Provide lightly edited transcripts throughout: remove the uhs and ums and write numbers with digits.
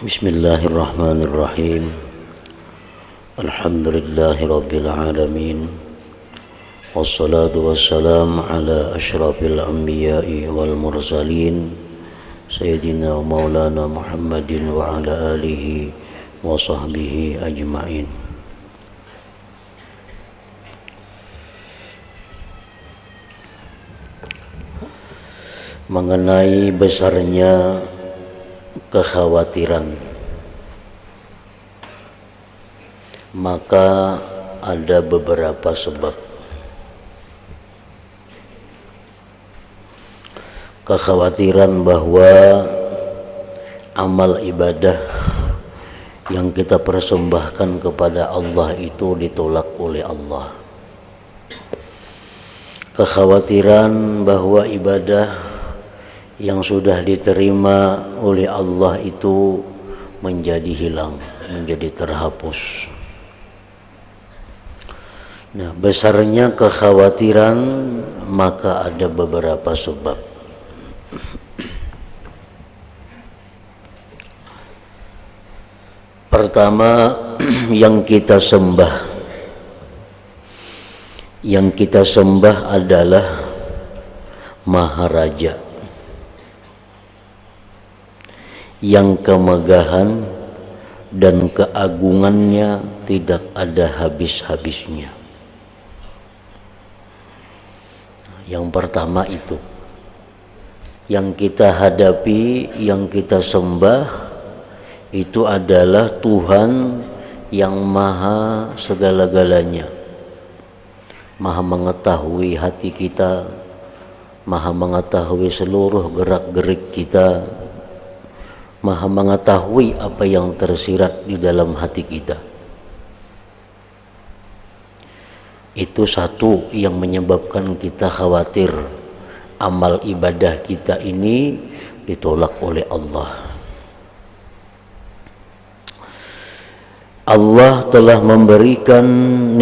Bismillahirrahmanirrahim. Alhamdulillahirabbil alamin. Wassalatu wassalamu ala asyrafil anbiya'i wal mursalin sayyidina wa maulana Muhammadin wa ala alihi wa sahbihi ajma'in. Mengenai besarnya kekhawatiran, maka ada beberapa sebab. Kekhawatiran bahwa amal ibadah yang kita persembahkan kepada Allah itu ditolak oleh Allah. Kekhawatiran bahwa ibadah yang sudah diterima oleh Allah itu menjadi hilang, menjadi terhapus. Nah, besarnya kekhawatiran maka ada beberapa sebab. Pertama, yang kita sembah adalah Maharaja yang kemegahan dan keagungannya tidak ada habis-habisnya. Yang pertama itu, yang kita hadapi, yang kita sembah itu adalah Tuhan yang maha segala-galanya, maha mengetahui hati kita, maha mengetahui seluruh gerak-gerik kita, maha mengetahui apa yang tersirat di dalam hati kita. Itu satu yang menyebabkan kita khawatir amal ibadah kita ini ditolak oleh Allah. Allah telah memberikan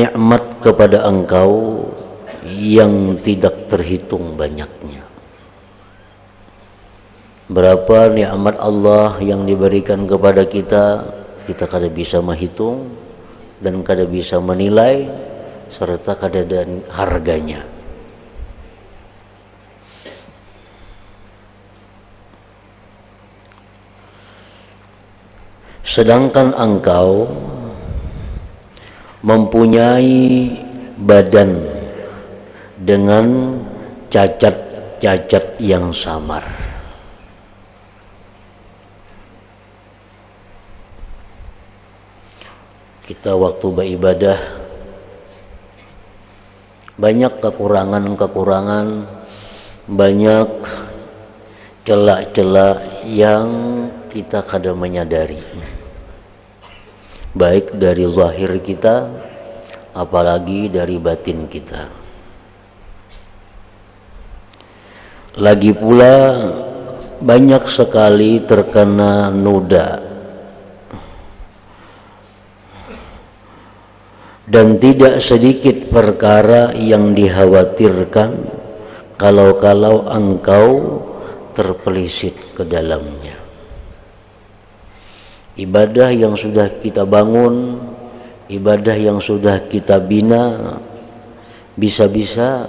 nikmat kepada engkau yang tidak terhitung banyaknya. Berapa nikmat Allah yang diberikan kepada kita, kita kada bisa menghitung dan kada bisa menilai serta kada ada harganya. Sedangkan engkau mempunyai badan dengan cacat-cacat yang samar. Kita waktu beribadah banyak kekurangan-kekurangan, banyak celah-celah yang kita kadang menyadari, baik dari zahir kita apalagi dari batin kita. Lagi pula banyak sekali terkena noda, dan tidak sedikit perkara yang dikhawatirkan kalau engkau terpelisit ke dalamnya. Ibadah yang sudah kita bangun, ibadah yang sudah kita bina, bisa-bisa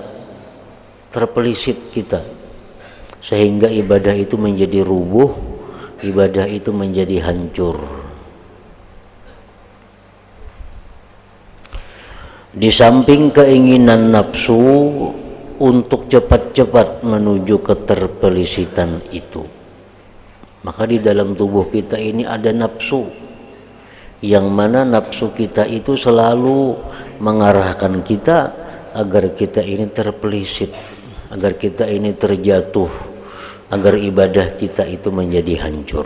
terpelisit kita, sehingga ibadah itu menjadi rubuh, ibadah itu menjadi hancur. Di samping keinginan nafsu untuk cepat-cepat menuju keterpelisitan itu, maka di dalam tubuh kita ini ada nafsu, yang mana nafsu kita itu selalu mengarahkan kita agar kita ini terpelisit, agar kita ini terjatuh, agar ibadah kita itu menjadi hancur.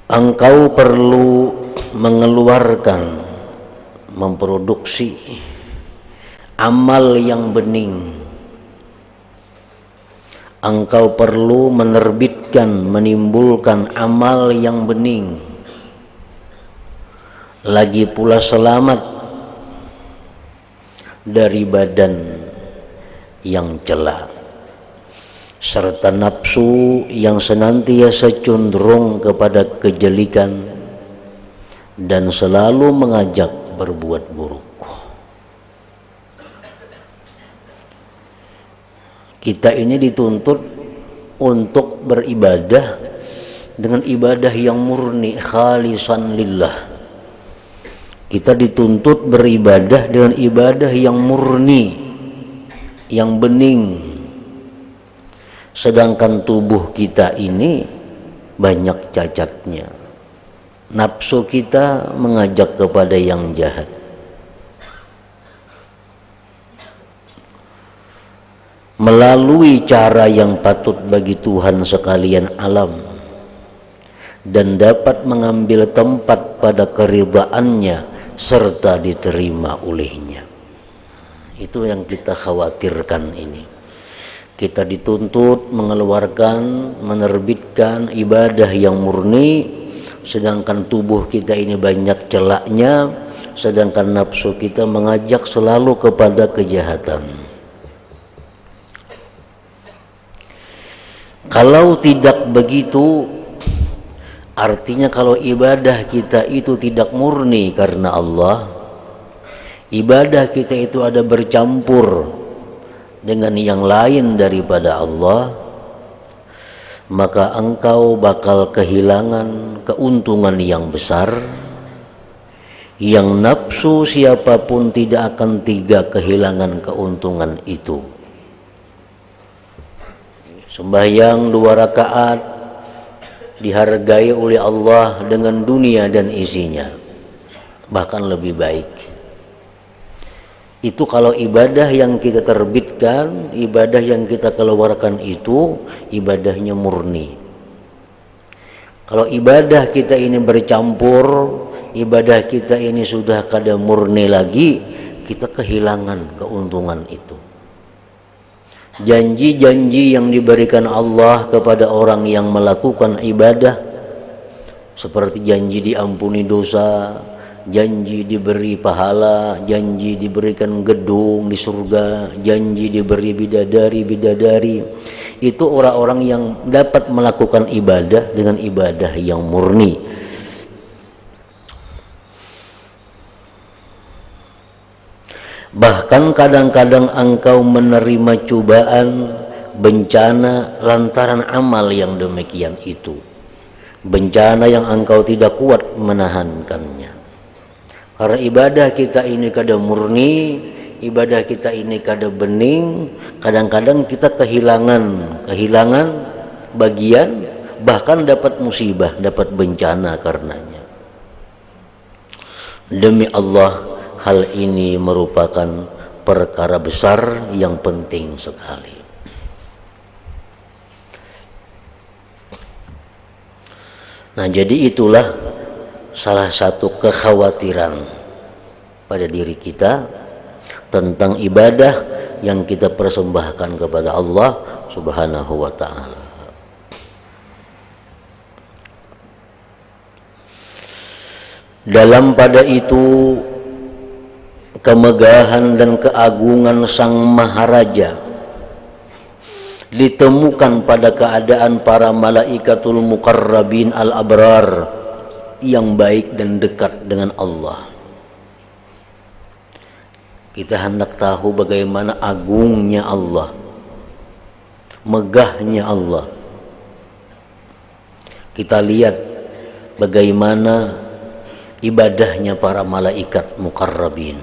Engkau perlu mengeluarkan, memproduksi amal yang bening. Engkau perlu menerbitkan, menimbulkan amal yang bening. Lagi pula selamat dari badan yang celak. serta nafsu yang senantiasa cenderung kepada kejelikan dan selalu mengajak berbuat buruk. Kita ini dituntut untuk beribadah dengan ibadah yang murni, khalisan lillah. Kita dituntut beribadah dengan ibadah yang murni, yang bening. Sedangkan tubuh kita ini banyak cacatnya. Nafsu kita mengajak kepada yang jahat. Melalui cara yang patut bagi Tuhan sekalian alam dan dapat mengambil tempat pada keridhaannya serta diterima olehnya. Itu yang kita khawatirkan ini. Kita dituntut mengeluarkan, menerbitkan ibadah yang murni, sedangkan tubuh kita ini banyak celaknya, sedangkan nafsu kita mengajak selalu kepada kejahatan. Kalau tidak begitu, artinya kalau ibadah kita itu tidak murni karena Allah, ibadah kita itu ada bercampur dengan yang lain daripada Allah, maka engkau bakal kehilangan keuntungan yang besar, yang nafsu siapapun tidak akan tega kehilangan keuntungan itu. Sembahyang 2 rakaat dihargai oleh Allah dengan dunia dan isinya, bahkan lebih baik. Itu kalau ibadah yang kita terbitkan, ibadah yang kita keluarkan itu ibadahnya murni. Kalau ibadah kita ini bercampur, ibadah kita ini sudah kada murni lagi, kita kehilangan keuntungan itu. Janji-janji yang diberikan Allah kepada orang yang melakukan ibadah, seperti janji diampuni dosa, janji diberi pahala, janji diberikan gedung di surga, janji diberi bidadari-bidadari, itu orang-orang yang dapat melakukan ibadah dengan ibadah yang murni. Bahkan kadang-kadang engkau menerima cobaan, bencana lantaran amal yang demikian itu. Bencana yang engkau tidak kuat menahankannya. Karena ibadah kita ini kada murni, ibadah kita ini kada bening, kadang-kadang kita kehilangan bagian, bahkan dapat musibah, dapat bencana karenanya. Demi Allah, hal ini merupakan perkara besar yang penting sekali. Nah, jadi itulah salah satu kekhawatiran pada diri kita tentang ibadah yang kita persembahkan kepada Allah Subhanahu wa ta'ala. Dalam pada itu, kemegahan dan keagungan Sang Maharaja ditemukan pada keadaan para malaikatul muqarrabin al-abrar yang baik dan dekat dengan Allah. Kita hendak tahu bagaimana agungnya Allah, megahnya Allah. Kita lihat bagaimana ibadahnya para malaikat muqarrabin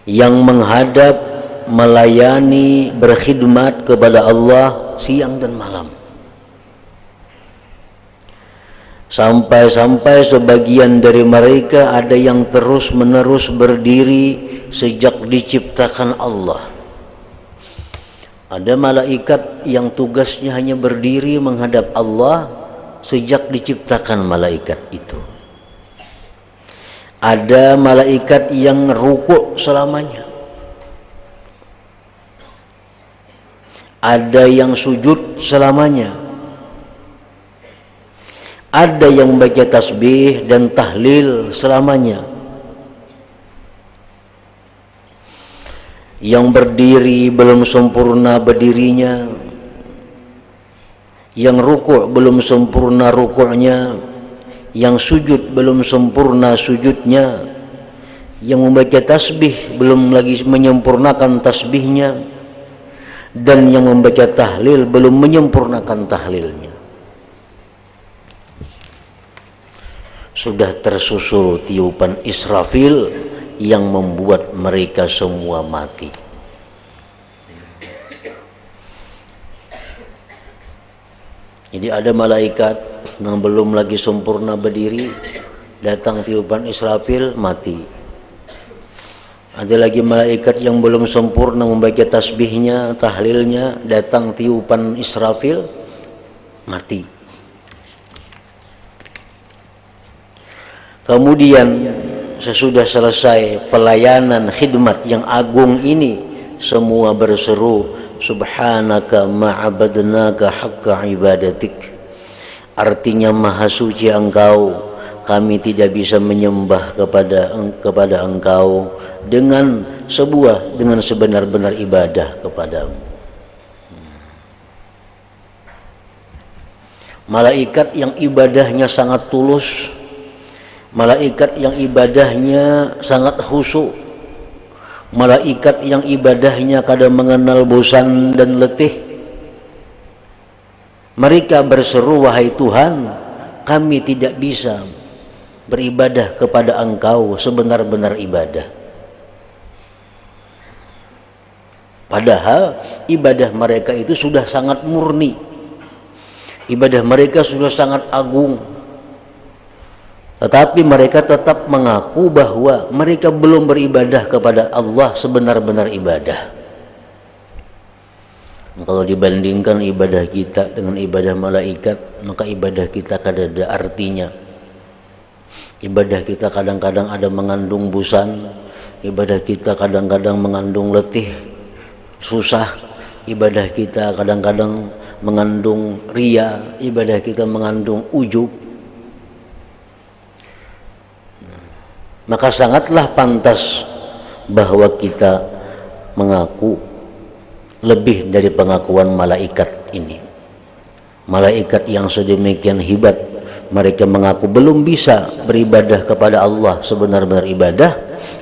yang menghadap, melayani, berkhidmat kepada Allah siang dan malam. Sampai-sampai sebagian dari mereka ada yang terus-menerus berdiri sejak diciptakan Allah. Ada malaikat yang tugasnya hanya berdiri menghadap Allah sejak diciptakan malaikat itu. Ada malaikat yang rukuk selamanya. Ada yang sujud selamanya. Ada yang membaca tasbih dan tahlil selamanya. Yang berdiri belum sempurna berdirinya, yang rukuk belum sempurna rukuknya, yang sujud belum sempurna sujudnya, yang membaca tasbih belum lagi menyempurnakan tasbihnya, dan yang membaca tahlil belum menyempurnakan tahlilnya. Sudah tersusul tiupan Israfil yang membuat mereka semua mati. Jadi ada malaikat yang belum lagi sempurna berdiri, datang tiupan Israfil, mati. Ada lagi malaikat yang belum sempurna membaca tasbihnya, tahlilnya, datang tiupan Israfil, mati. Kemudian sesudah selesai pelayanan khidmat yang agung ini, semua berseru, subhanaka ma'abadnaka haqqa ibadatik. Artinya maha suci engkau, kami tidak bisa menyembah kepada engkau dengan sebenar-benar ibadah kepadamu. Malaikat yang ibadahnya sangat tulus, malaikat yang ibadahnya sangat khusyuk, malaikat yang ibadahnya kadang mengenal bosan dan letih, mereka berseru, wahai Tuhan, kami tidak bisa beribadah kepada engkau sebenar-benar ibadah. Padahal ibadah mereka itu sudah sangat murni, ibadah mereka sudah sangat agung, tetapi mereka tetap mengaku bahwa mereka belum beribadah kepada Allah sebenar-benar ibadah. Kalau dibandingkan ibadah kita dengan ibadah malaikat, maka ibadah kita kada ada artinya. Ibadah kita kadang-kadang ada mengandung bosan, ibadah kita kadang-kadang mengandung letih, susah, ibadah kita kadang-kadang mengandung ria, ibadah kita mengandung ujub. Maka sangatlah pantas bahwa kita mengaku lebih dari pengakuan malaikat ini. Malaikat yang sedemikian hebat, mereka mengaku belum bisa beribadah kepada Allah sebenar-benar ibadah,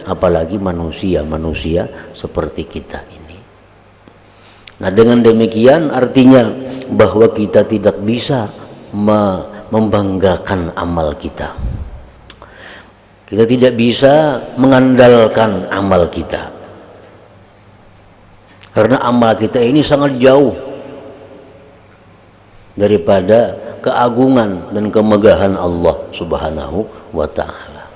apalagi manusia-manusia seperti kita ini. Nah, dengan demikian artinya bahwa kita tidak bisa membanggakan amal kita. Kita tidak bisa mengandalkan amal kita, karena amal kita ini sangat jauh daripada keagungan dan kemegahan Allah Subhanahu wa ta'ala.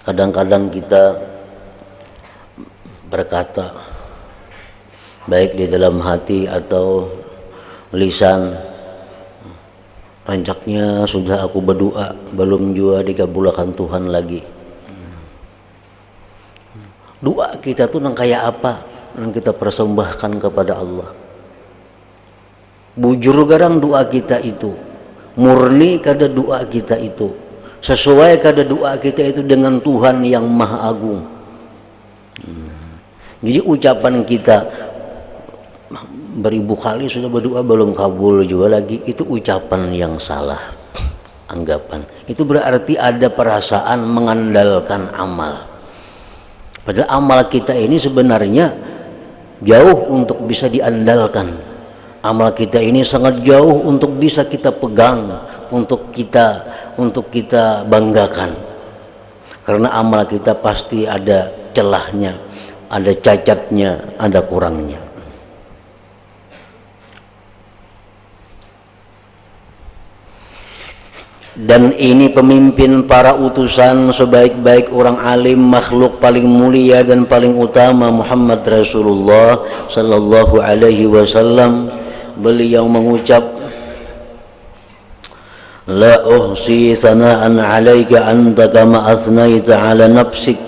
Kadang-kadang kita berkata, baik di dalam hati atau lisan, rancaknya sudah aku berdoa, belum juga dikabulkan Tuhan lagi. Doa kita tuh nang kayak apa yang kita persembahkan kepada Allah? Bujur garang doa kita itu, murni kada doa kita itu, sesuai kada doa kita itu dengan Tuhan yang Maha Agung. Jadi ucapan kita beribu kali sudah berdoa belum kabul juga lagi, itu ucapan yang salah, anggapan. Itu berarti ada perasaan mengandalkan amal. Padahal amal kita ini sebenarnya jauh untuk bisa diandalkan. Amal kita ini sangat jauh untuk bisa kita pegang, untuk kita banggakan. Karena amal kita pasti ada celahnya, ada cacatnya, ada kurangnya. Dan ini pemimpin para utusan, sebaik-baik orang alim, makhluk paling mulia dan paling utama, Muhammad Rasulullah sallallahu alaihi wasallam. Beliau mengucap, la uhsi sana'an 'alaika anta kama athnaita 'ala nafsik.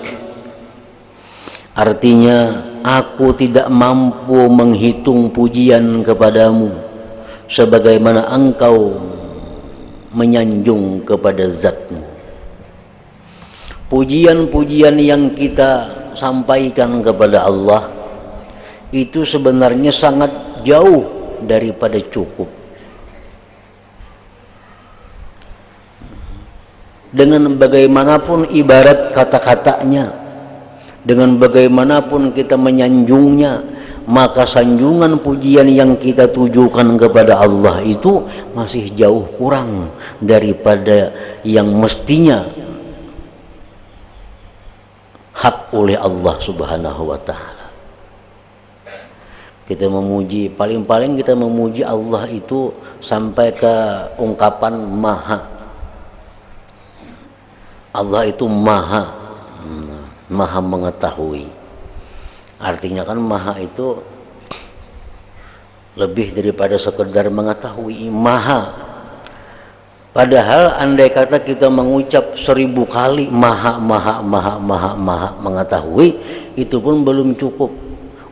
Artinya, aku tidak mampu menghitung pujian kepadamu sebagaimana engkau menyanjung kepada zatmu. Pujian-pujian yang kita sampaikan kepada Allah itu sebenarnya sangat jauh daripada cukup. Dengan bagaimanapun ibarat kata-katanya, dengan bagaimanapun kita menyanjungnya, maka sanjungan pujian yang kita tujukan kepada Allah itu masih jauh kurang daripada yang mestinya hak oleh Allah Subhanahu wa ta'ala. Kita memuji, paling-paling kita memuji Allah itu sampai ke ungkapan maha. Allah itu maha mengetahui. Artinya kan maha itu lebih daripada sekedar mengetahui, maha. Padahal andai kata kita mengucap 1000 kali maha mengetahui, itu pun belum cukup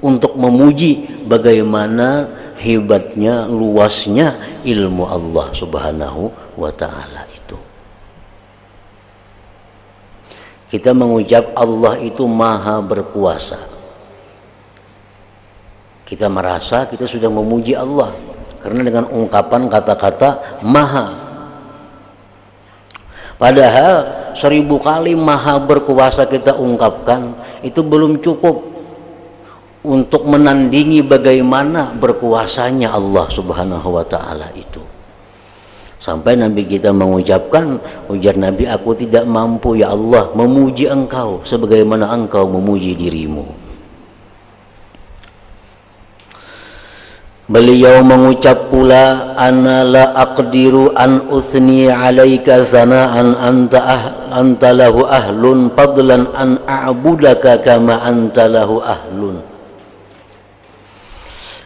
untuk memuji bagaimana hebatnya, luasnya ilmu Allah Subhanahu wa ta'ala itu. Kita mengucap Allah itu maha berkuasa, kita merasa kita sudah memuji Allah karena dengan ungkapan kata-kata maha. Padahal 1000 kali maha berkuasa kita ungkapkan itu belum cukup untuk menandingi bagaimana berkuasanya Allah Subhanahu wa ta'ala itu. Sampai Nabi kita mengucapkan, ujar Nabi, aku tidak mampu ya Allah memuji engkau sebagaimana engkau memuji dirimu. Beliau mengucap pula, ana la aqdiru an uthni alaika sana'an anta lahu ahlun fadlan an a'budaka kama anta lahu ahlun.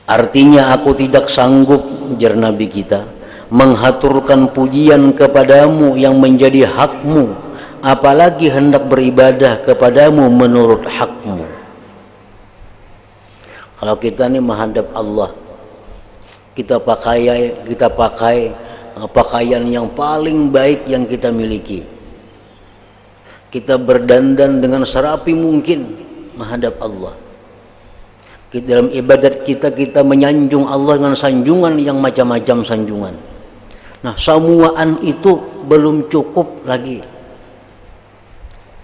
Artinya aku tidak sanggup, ujar Nabi kita, menghaturkan pujian kepadamu yang menjadi hakmu, apalagi hendak beribadah kepadamu menurut hakmu. Kalau kita ini menghadap Allah, kita pakai pakaian yang paling baik yang kita miliki, kita berdandan dengan serapi mungkin menghadap Allah. Dalam ibadat kita menyanjung Allah dengan sanjungan yang macam-macam sanjungan. Nah, semuaan itu belum cukup lagi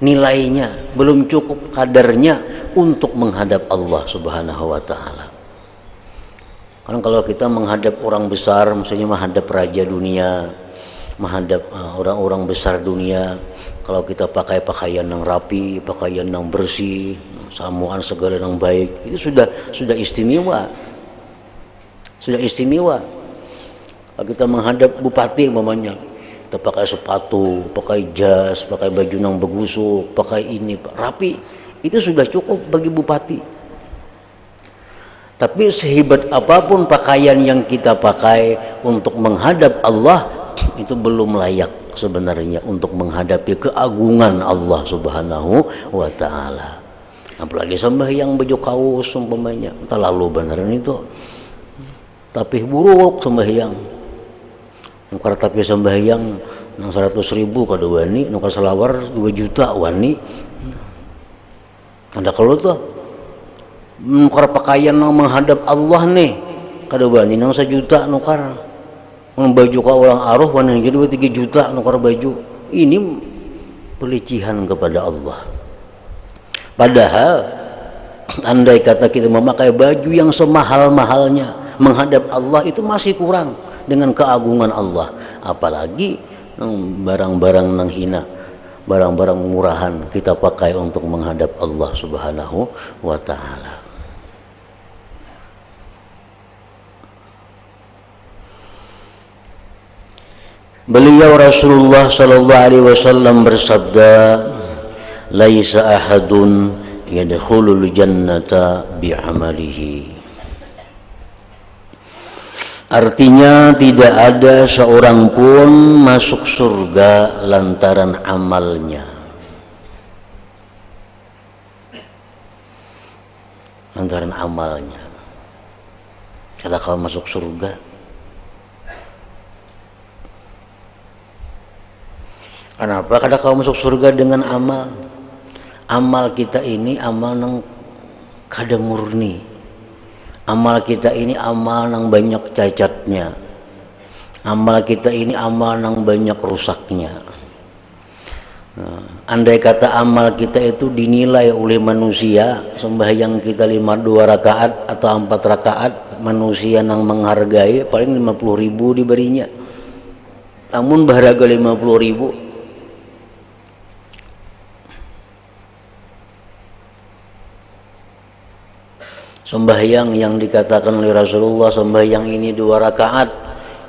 nilainya, belum cukup kadarnya untuk menghadap Allah Subhanahu wa ta'ala. Karena kalau kita menghadap orang besar, misalnya menghadap raja dunia, menghadap orang-orang besar dunia, kalau kita pakai pakaian yang rapi, pakaian yang bersih, samuan segala yang baik, itu sudah istimewa. Sudah istimewa. Kalau kita menghadap bupati umpamanya, kita pakai sepatu, pakai jas, pakai baju yang begusuk, pakai ini rapi, itu sudah cukup bagi bupati. Tapi sehebat apapun pakaian yang kita pakai untuk menghadap Allah, itu belum layak sebenarnya untuk menghadapi keagungan Allah Subhanahu wa ta'ala. Apalagi sembahyang baju kaos umpamanya, terlalu beneran itu. Tapi buruk sembahyang. Nukar tapi sembahyang nang 100.000 kada wani, nukar selawar 2 juta wani. Anda kalau tuh nukar pakaian nang menghadap Allah nih, kada wani nang 1 juta nukar. Nang baju ka orang aruh wani jadi 3 juta nukar baju. Ini pelicihan kepada Allah. Padahal andai kata kita memakai baju yang semahal-mahalnya menghadap Allah itu masih kurang dengan keagungan Allah, apalagi barang-barang nang hina, barang-barang murahan kita pakai untuk menghadap Allah Subhanahu wa ta'ala. Beliau Rasulullah sallallahu alaihi wasallam bersabda, laisa ahadun yadkhulul jannata bi'amalihi. Artinya tidak ada seorang pun masuk surga lantaran amalnya. Lantaran amalnya. Kalau kau masuk surga, Kenapa? Kada kau masuk surga dengan amal. Amal kita ini amal nang kada murni. Amal kita ini amal nang banyak cacatnya. Amal kita ini amal nang banyak rusaknya. Nah, andai kata amal kita itu dinilai oleh manusia, sembahyang kita 2 rakaat atau 4 rakaat, manusia nang menghargai paling 50.000 diberinya. Namun berharga 50.000. Sembahyang yang dikatakan oleh Rasulullah, sembahyang ini 2 rakaat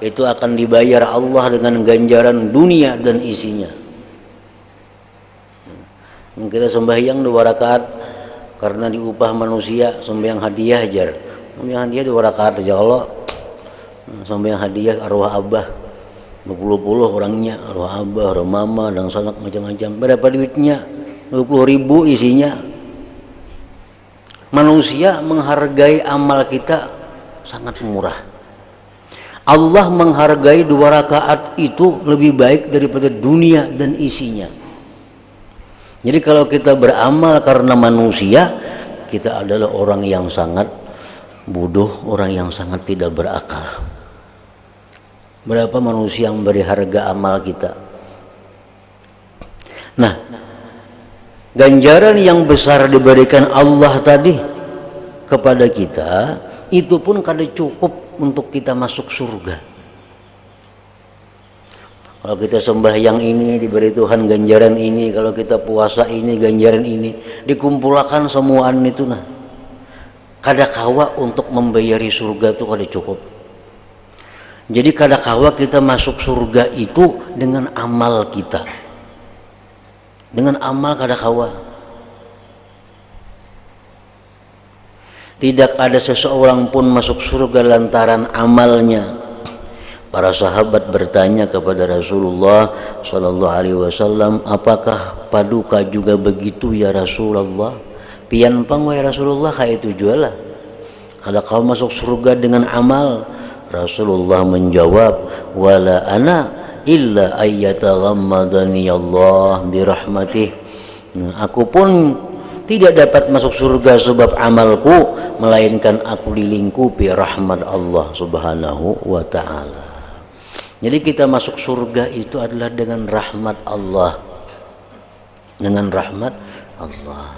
itu akan dibayar Allah dengan ganjaran dunia dan isinya. Kita sembahyang 2 rakaat karena diupah manusia, sembahyang hadiah aja. Sembahyang hadiah 2 rakaat aja. Allah sembahyang hadiah arwah abah 20 orangnya, arwah abah, arwah mama dan sanak macam-macam. Berapa duitnya? 20.000 isinya. Manusia menghargai amal kita sangat murah. Allah menghargai 2 rakaat itu lebih baik daripada dunia dan isinya. Jadi kalau kita beramal karena manusia, kita adalah orang yang sangat bodoh, orang yang sangat tidak berakal. Berapa manusia yang beri harga amal kita? Nah, ganjaran yang besar diberikan Allah tadi kepada kita, itu pun kada cukup untuk kita masuk surga. Kalau kita sembahyang ini diberi Tuhan ganjaran ini, kalau kita puasa ini ganjaran ini, dikumpulkan semuaan itu nah. Kada kawa untuk membayari surga itu kada cukup. Jadi kada kawa kita masuk surga itu dengan amal kita. Dengan amal kada kawa. Tidak ada seseorang pun masuk surga lantaran amalnya. Para sahabat bertanya kepada Rasulullah sallallahu alaihi wasallam, "Apakah paduka juga begitu ya Rasulullah?" Pian pang wahai Rasulullah, kayak itu jualah. Ada kau masuk surga dengan amal? Rasulullah menjawab, "Wala ana illa ayyataghammadani Allah birahmatih." Aku pun tidak dapat masuk surga sebab amalku, melainkan aku dilingkupi rahmat Allah Subhanahu wa taala. Jadi kita masuk surga itu adalah dengan rahmat Allah. Dengan rahmat Allah.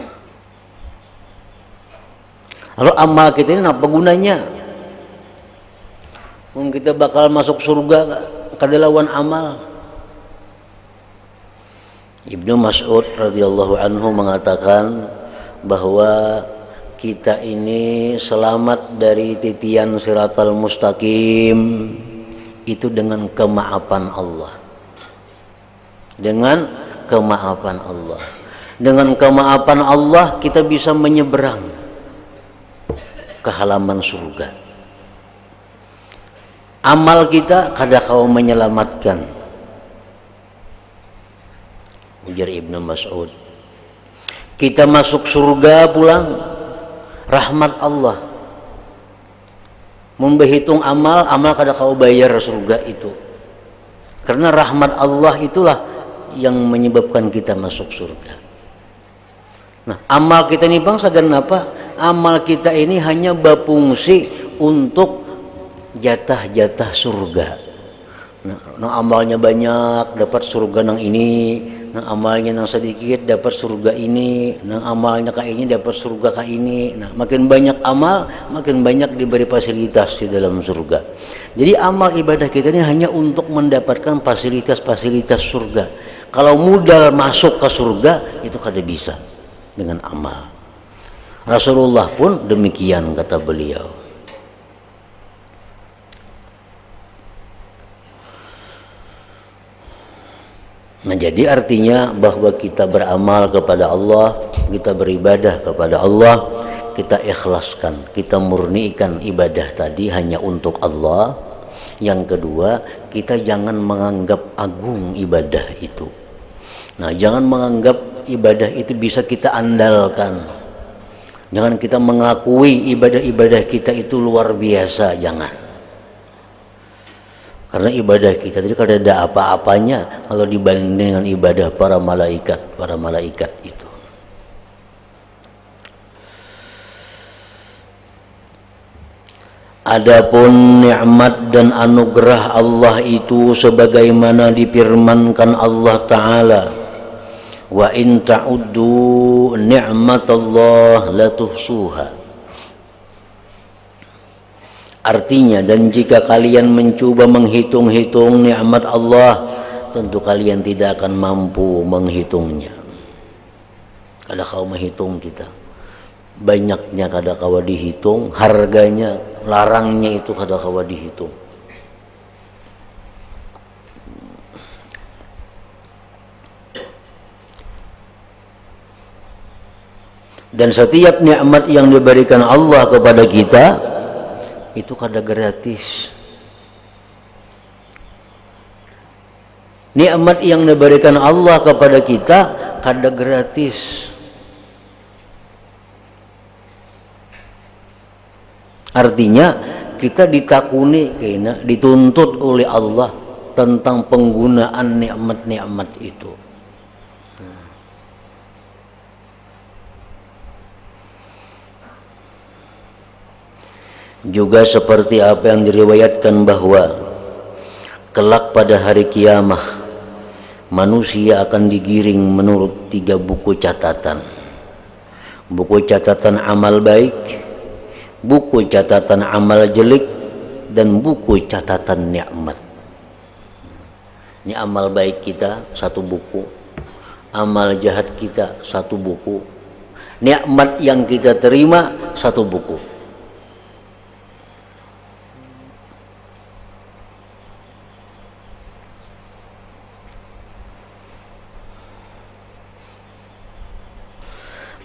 Lalu amal kita ini apa gunanya? Kita bakal masuk surga kada lawan amal. Ibnu Mas'ud radhiyallahu anhu mengatakan bahwa kita ini selamat dari titian siratal mustaqim itu dengan kemaafan Allah. Dengan kemaafan Allah. Dengan kemaafan Allah kita bisa menyeberang ke halaman surga. Amal kita kada kau menyelamatkan. Ujar Ibnu Mas'ud. Kita masuk surga pulang rahmat Allah. Memberhitung amal kada kau bayar surga itu. Karena rahmat Allah itulah yang menyebabkan kita masuk surga. Nah, amal kita ini bang sagan apa? Amal kita ini hanya berfungsi untuk jatah-jatah surga. Nah, amalnya banyak dapat surga nang ini, nang amalnya nang sedikit dapat surga ini, nang amalnya kayak ini dapat surga kayak ini. Nah, makin banyak amal, makin banyak diberi fasilitas di dalam surga. Jadi amal ibadah kita ini hanya untuk mendapatkan fasilitas-fasilitas surga. Kalau modal masuk ke surga itu kada bisa dengan amal. Rasulullah pun demikian kata beliau. Nah, jadi artinya bahwa kita beramal kepada Allah, kita beribadah kepada Allah, kita ikhlaskan, kita murnikan ibadah tadi hanya untuk Allah. Yang kedua, kita jangan menganggap agung ibadah itu. Nah, jangan menganggap ibadah itu bisa kita andalkan. Jangan kita mengakui ibadah-ibadah kita itu luar biasa, jangan. Karena ibadah kita itu kada ada apa-apanya kalau dibanding dengan ibadah para malaikat itu. Adapun nikmat dan anugerah Allah itu sebagaimana difirmankan Allah Ta'ala, wa in ta'uddu ni'matallah la tuhsuha. Artinya, dan jika kalian mencoba menghitung-hitung nikmat Allah, tentu kalian tidak akan mampu menghitungnya. Kada kau menghitung kita, banyaknya kada kawa dihitung, harganya, larangnya itu kada kawa dihitung. Dan setiap nikmat yang diberikan Allah kepada kita itu kada gratis. Nikmat yang diberikan Allah kepada kita kada gratis. Artinya kita ditakuni, kena dituntut oleh Allah tentang penggunaan nikmat-nikmat itu. Juga seperti apa yang diriwayatkan bahwa kelak pada hari kiamah manusia akan digiring menurut 3 buku catatan. Buku catatan amal baik, buku catatan amal jelek, dan buku catatan nikmat. Ini amal baik kita 1 buku, amal jahat kita 1 buku, nikmat yang kita terima 1 buku.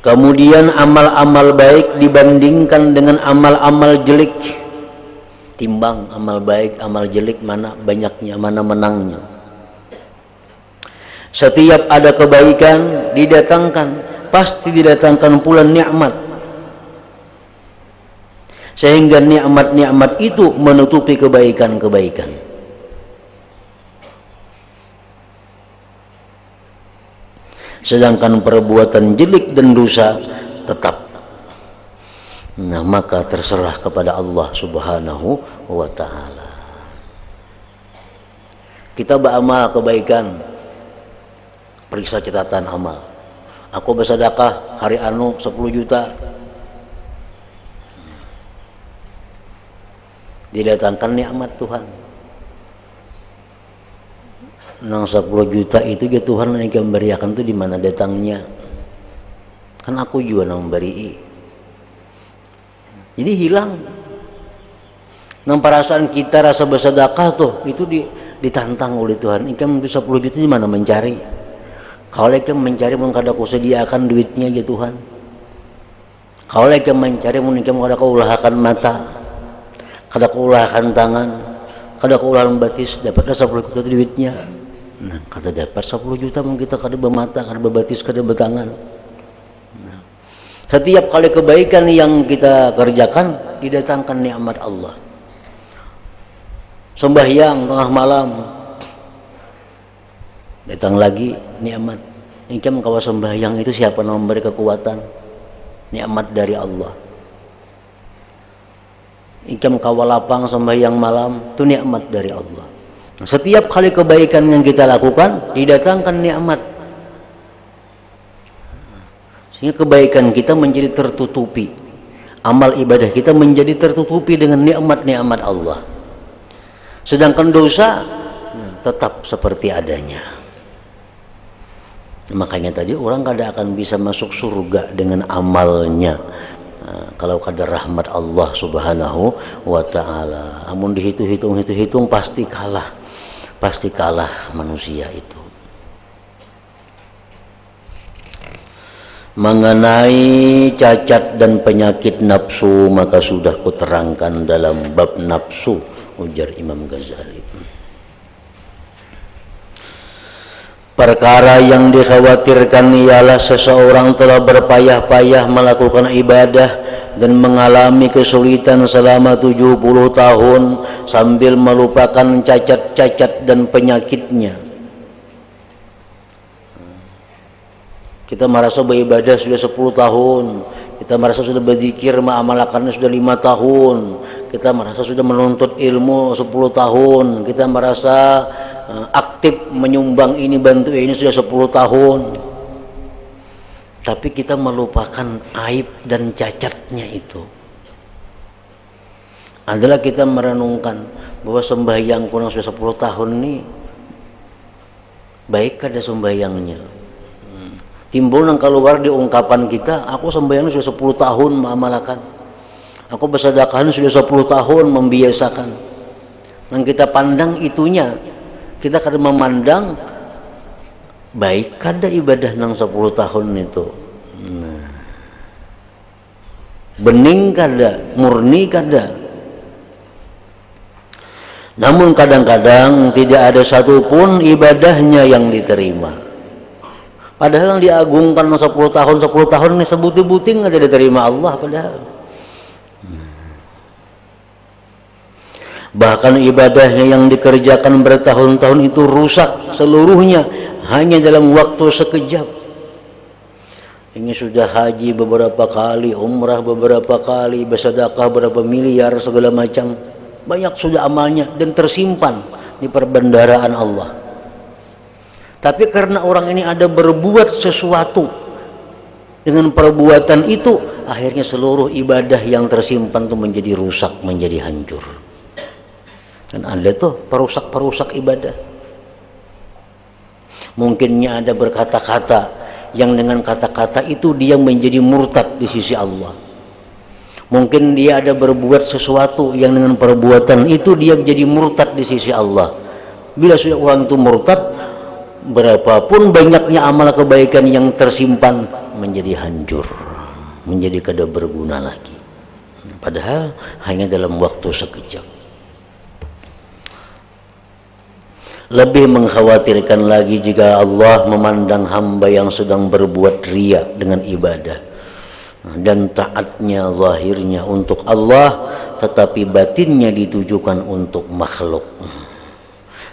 Kemudian amal-amal baik dibandingkan dengan amal-amal jelek. Timbang amal baik, amal jelek, mana banyaknya, mana menangnya. Setiap ada kebaikan didatangkan, pasti didatangkan pula nikmat. Sehingga nikmat-nikmat itu menutupi kebaikan-kebaikan. Sedangkan perbuatan jelek dan dosa tetap. Nah, maka terserah kepada Allah Subhanahu wa Ta'ala. Kita beramal kebaikan, periksa catatan amal. Aku bersedekah hari anu 10 juta. Didatangkan nikmat Tuhan. Nang 10 juta itu ya Tuhan yang memberikan itu di mana datangnya? Kan aku juga nang memberi. Jadi hilang. Nang perasaan kita rasa bersedekah tuh itu ditantang oleh Tuhan. Ikam bisa 10 juta di mana mencari? Kalau ikam mencari mun kada ku sediakan duitnya ya Tuhan. Kalau ikam mencari mun ikam kada ku ulahkan mata, kada ku ulahkan tangan, kada ku ulahkan batis, dapatlah 10 juta duitnya. Nah, kada dapat 10 juta mungkin kita kada bermata, kada berbatis, kada bertangan. Nah, setiap kali kebaikan yang kita kerjakan didatangkan nikmat Allah. Sembahyang tengah malam datang lagi nikmat. Ingkam kawa sembahyang itu siapa yang memberi kekuatan? Nikmat dari Allah. Ingkam kawa lapang sembahyang malam itu nikmat dari Allah. Setiap kali kebaikan yang kita lakukan didatangkan nikmat, sehingga kebaikan kita menjadi tertutupi, amal ibadah kita menjadi tertutupi dengan nikmat-nikmat Allah. Sedangkan dosa tetap seperti adanya. Makanya tadi orang kada akan bisa masuk surga dengan amalnya kalau kada rahmat Allah Subhanahu wa Ta'ala. Amun dihitung pasti kalah manusia itu. Mengenai cacat dan penyakit nafsu, maka sudah kuterangkan dalam bab nafsu, ujar Imam Ghazali. Perkara yang dikhawatirkan ialah seseorang telah berpayah-payah melakukan ibadah, dan mengalami kesulitan selama 70 tahun sambil melupakan cacat-cacat dan penyakitnya. Kita merasa beribadah sudah 10 tahun, kita merasa sudah berzikir mengamalkannya sudah 5 tahun, kita merasa sudah menuntut ilmu 10 tahun, kita merasa aktif menyumbang ini bantu ini sudah 10 tahun. Tapi kita melupakan aib dan cacatnya itu. Adalah kita merenungkan bahwa sembahyang kurang sudah 10 tahun ini baik ada sembahyangnya. Timbul nang keluar di ungkapan kita, aku sembahyang sudah 10 tahun mengamalkan. Aku bersedekah sudah 10 tahun membiasakan. Nang kita pandang itunya, kita kadang memandang baik kada ibadah nang 10 tahun itu. Nah. Bening kada, murni kada. Namun kadang-kadang tidak ada satupun ibadahnya yang diterima. Padahal yang diagungkan 10 tahun ini sebuting-buting ada diterima Allah padahal. Bahkan ibadahnya yang dikerjakan bertahun-tahun itu rusak seluruhnya hanya dalam waktu sekejap. Ini sudah haji beberapa kali, umrah beberapa kali, bersedekah berapa miliar segala macam. Banyak sudah amalnya dan tersimpan di perbendaharaan Allah. Tapi karena orang ini ada berbuat sesuatu dengan perbuatan itu, akhirnya seluruh ibadah yang tersimpan itu menjadi rusak, menjadi hancur. Dan ada tuh perusak-perusak ibadah. Mungkinnya ada berkata-kata yang dengan kata-kata itu dia menjadi murtad di sisi Allah. Mungkin dia ada berbuat sesuatu yang dengan perbuatan itu dia menjadi murtad di sisi Allah. Bila sudah orang itu murtad, berapapun banyaknya amal kebaikan yang tersimpan menjadi hancur, menjadi kada berguna lagi. Padahal hanya dalam waktu sekejap. Lebih mengkhawatirkan lagi jika Allah memandang hamba yang sedang berbuat riya dengan ibadah dan taatnya zahirnya untuk Allah tetapi batinnya ditujukan untuk makhluk,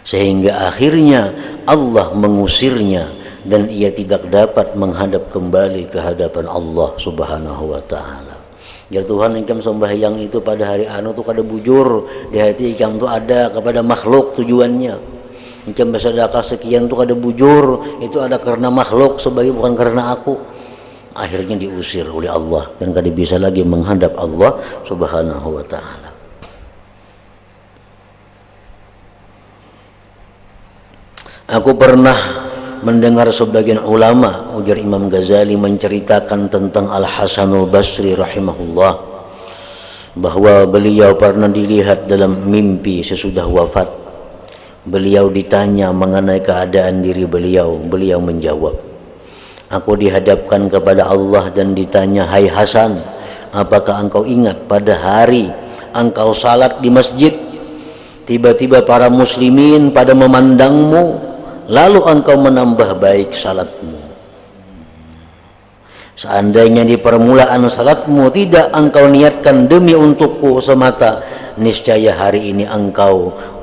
sehingga akhirnya Allah mengusirnya dan ia tidak dapat menghadap kembali ke hadapan Allah subhanahu wa ta'ala. Ya Tuhan, engkau sembahyang itu pada hari anu tu kada bujur di hati engkau tu ada kepada makhluk tujuannya. Engkau bersedekah sekian tu kada bujur, itu ada karena makhluk sebagai bukan karena aku. Akhirnya diusir oleh Allah dan kada bisa lagi menghadap Allah subhanahu wa ta'ala. Aku pernah mendengar sebagian ulama, ujar Imam Ghazali, menceritakan tentang Al-Hasanul Basri rahimahullah, bahwa beliau pernah dilihat dalam mimpi sesudah wafat. Beliau ditanya mengenai keadaan diri beliau. Beliau menjawab, aku dihadapkan kepada Allah dan ditanya, hai Hasan, apakah engkau ingat pada hari engkau salat di masjid, tiba-tiba para muslimin pada memandangmu, lalu engkau menambah baik salatmu. Seandainya di permulaan salatmu tidak engkau niatkan demi untukku semata, niscaya hari ini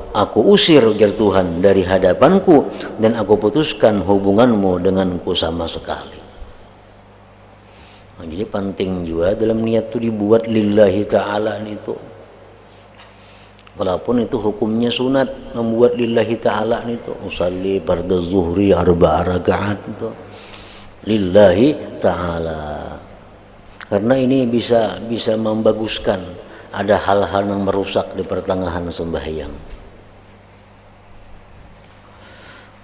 aku usir, ujar Tuhan, dari hadapanku dan aku putuskan hubunganmu denganku sama sekali. Nah, jadi penting juga dalam niat itu dibuat lillahi ta'ala itu. Walaupun itu hukumnya sunat, membuat lillahi ta'ala itu. Usalli fardhu zuhri 4 rakaat itu lillahi ta'ala. Karena ini bisa membaguskan, ada hal-hal yang merusak di pertengahan sembahyang.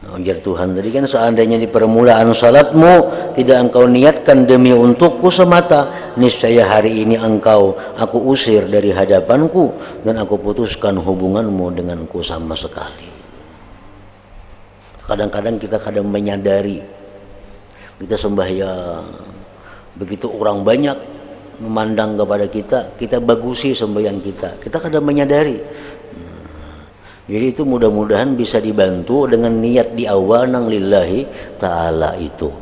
Ujar Tuhan tadi kan, seandainya di permulaan salatmu tidak engkau niatkan demi untukku semata, niscaya hari ini aku usir dari hadapanku dan aku putuskan hubunganmu denganku sama sekali. Kadang-kadang kita kadang menyadari kita sembahyang, begitu orang banyak memandang kepada kita bagusi sembahyang kita kadang menyadari. Jadi itu mudah-mudahan bisa dibantu dengan niat di awal nang lillahi ta'ala itu.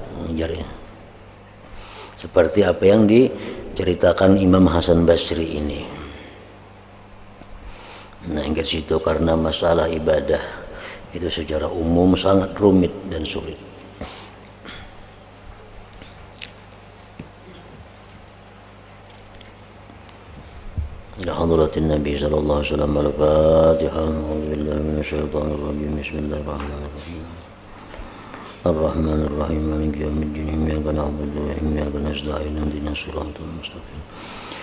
Seperti apa yang ceritakan Imam Hasan Basri ini. Nah, ingat situ karena masalah ibadah itu secara umum sangat rumit dan sulit. Ila hadratin Nabi sallallahu alaihi wasallam al-Fatihah. A'udzubillahi minasyaitonir rajim. Bismillahirrahmanirrahim. Ar-Rahmanir Rahim. Maliki yaumiddin. Iyyaka na'budu wa iyyaka nasta'in. Ihdinas siratal mustaqim.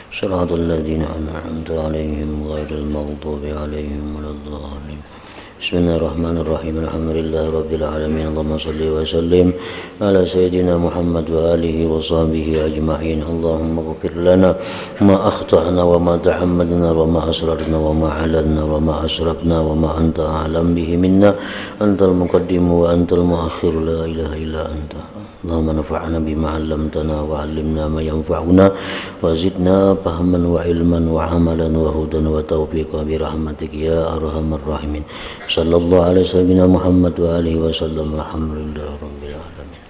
Siratal ladzina an'amta 'alaihim ghairil maghdubi 'alaihim waladdallin. Bismillahirrahmanirrahim. Alhamdulillahi rabbil alamin. Allahumma shalli wa sallim ala sayyidina Muhammad wa alihi wa sahbihi ajma'in. Allahumma ighfir lana ma akhta'na wa ma tahammadna wa ma asrarna wa ma alanna wa ma asrafna wa ma anta a'lam bihi minna. Antal muqaddim wa antal muakhir, la ilaha illa anta. Allahumma nafa'na bima 'allamtana wa 'allimna ma yanfa'una wa zidna fahman wa ilman wa 'amalan wa hudan wa tawfiqan bi rahmatika ya arhamar rahimin. Sallallahu alaihi wasallam Muhammad wa alihi wasallam. Alhamdulillah rabbil alamin.